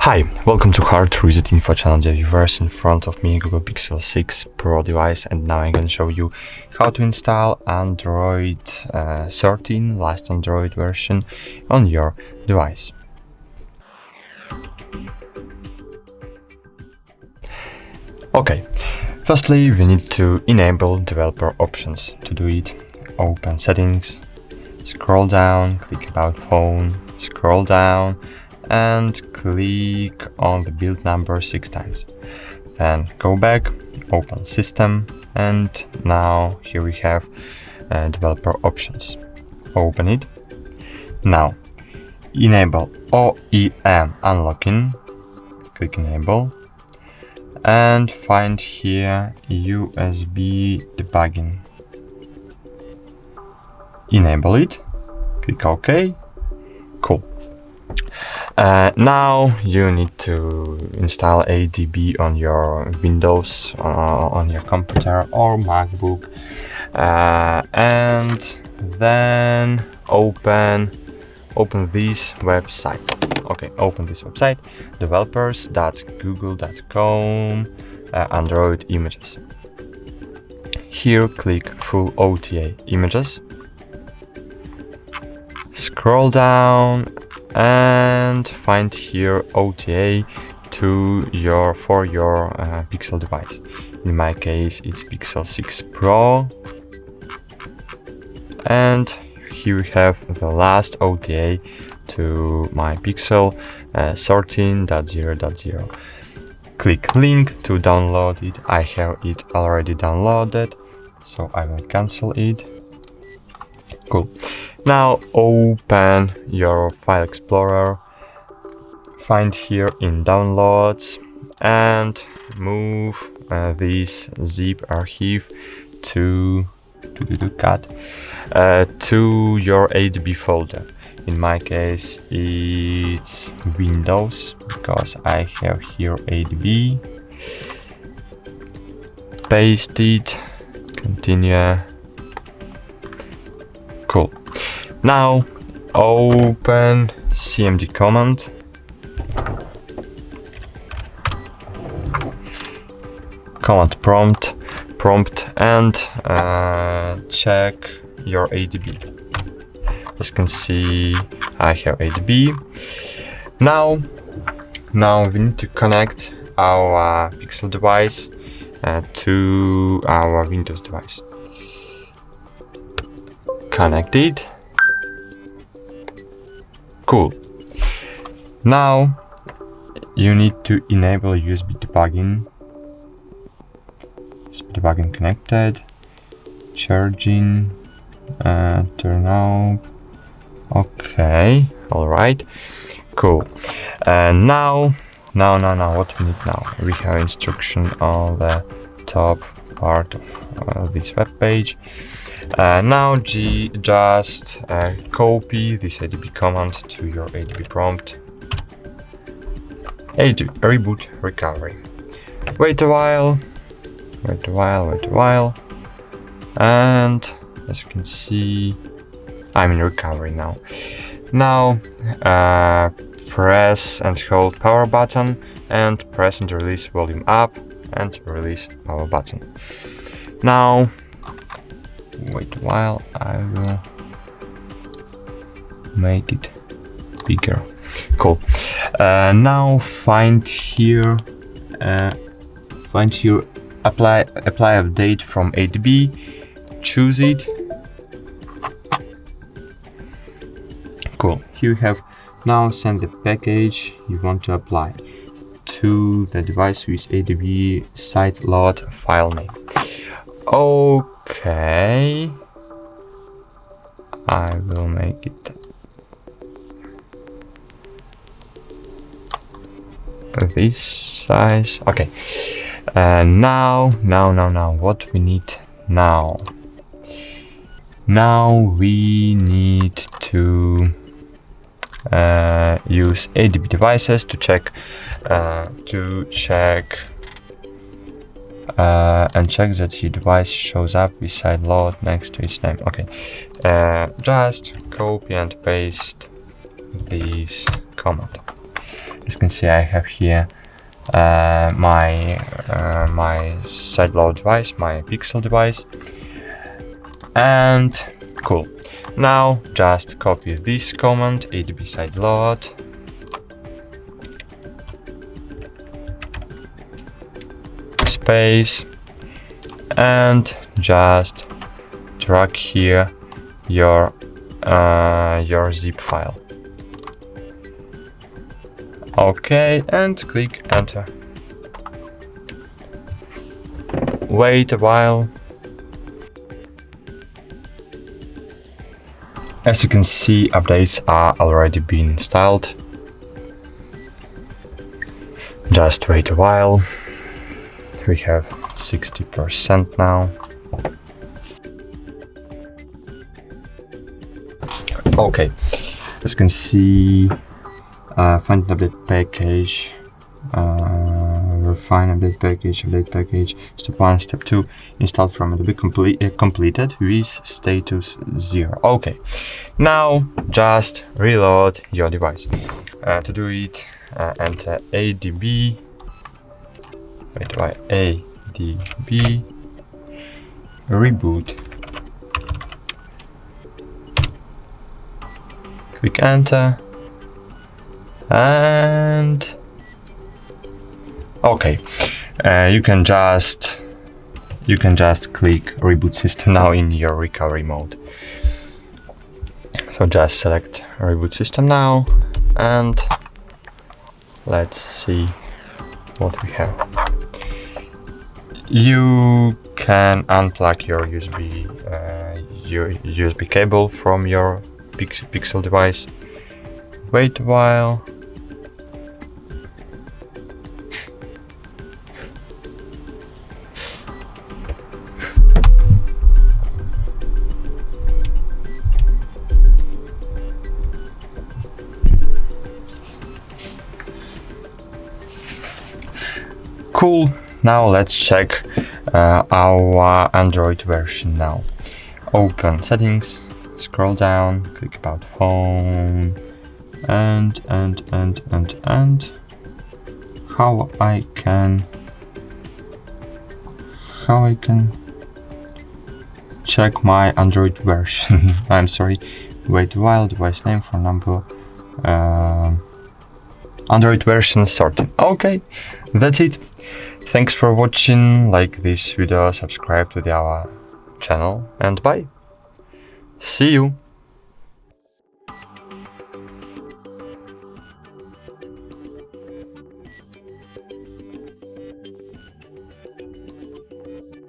Hi, welcome to HardReset.Info channel viewers. In front of me Google Pixel 6 Pro device, and now I'm going to show you how to install Android 13, last Android version, on your device. Okay, firstly we need to enable developer options. To do it, open settings, scroll down, click about phone, scroll down and click on the build number 6 times. Then go back, open system, and now here we have developer options. Open it. Now enable OEM unlocking, click enable, and find here USB debugging. Enable it, click OK. Cool. Now you need to install ADB on your Windows, on your computer or MacBook, and then open this website. Okay, open this website, developers.google.com, Android images. Here click full OTA images, scroll down and find here OTA for your Pixel device. In my case it's Pixel 6 Pro, and here we have the last OTA to my Pixel 13.0.0. Click link to download it. I have it already downloaded, so I will cancel it. Cool. Now open your file explorer, find here in downloads and move this zip archive to your ADB folder. In my case it's Windows, because I have here ADB. Paste it, continue. Cool. Now open cmd command, command prompt, and check your ADB. As you can see, I have ADB. Now we need to connect our Pixel device to our Windows device. Connected. Cool. Now you need to enable USB debugging. USB debugging connected. Charging. Turn off. Okay. All right. Cool. Now what we need now? We have instruction on the top part of this web page. Now just copy this ADB command to your ADB prompt. Reboot recovery. Wait a while, and as you can see, I'm in recovery now. Now press and hold power button and press and release volume up and release power button. Now wait a while, I will make it bigger. Cool. Now find here apply update from ADB, choose it. Cool. Here you have now send the package you want to apply to the device with ADB site load file name. Okay, I will make it this size. Okay. Now what we need now? Now we need to use ADB devices to check and check that your device shows up with site load next to its name. Okay, just copy and paste this command. As you can see, I have here my sideload device, my pixel device, and cool. Now just copy this command, adb sideload, space, and just drag here your zip file. Okay, and click enter. Wait a while. As you can see, updates are already being installed. Just wait a while. We have 60% now. Okay, as you can see, find an update package, refine update package, step 1, step 2, installed from the completed with status 0. Okay, now just reload your device. To do it, enter adb, reboot. Click enter, and okay, you can just click reboot system now in your recovery mode. So just select reboot system now, and let's see what we have. You can unplug your USB cable from your Pixel device. Wait a while. Cool. Now let's check our Android version now. Open settings, scroll down, click about phone, and how I can check my Android version. I'm sorry. Wait a while. Device name, phone number, Android version sorted. Okay, that's it. Thanks for watching. Like this video, subscribe to our channel, and bye. See you.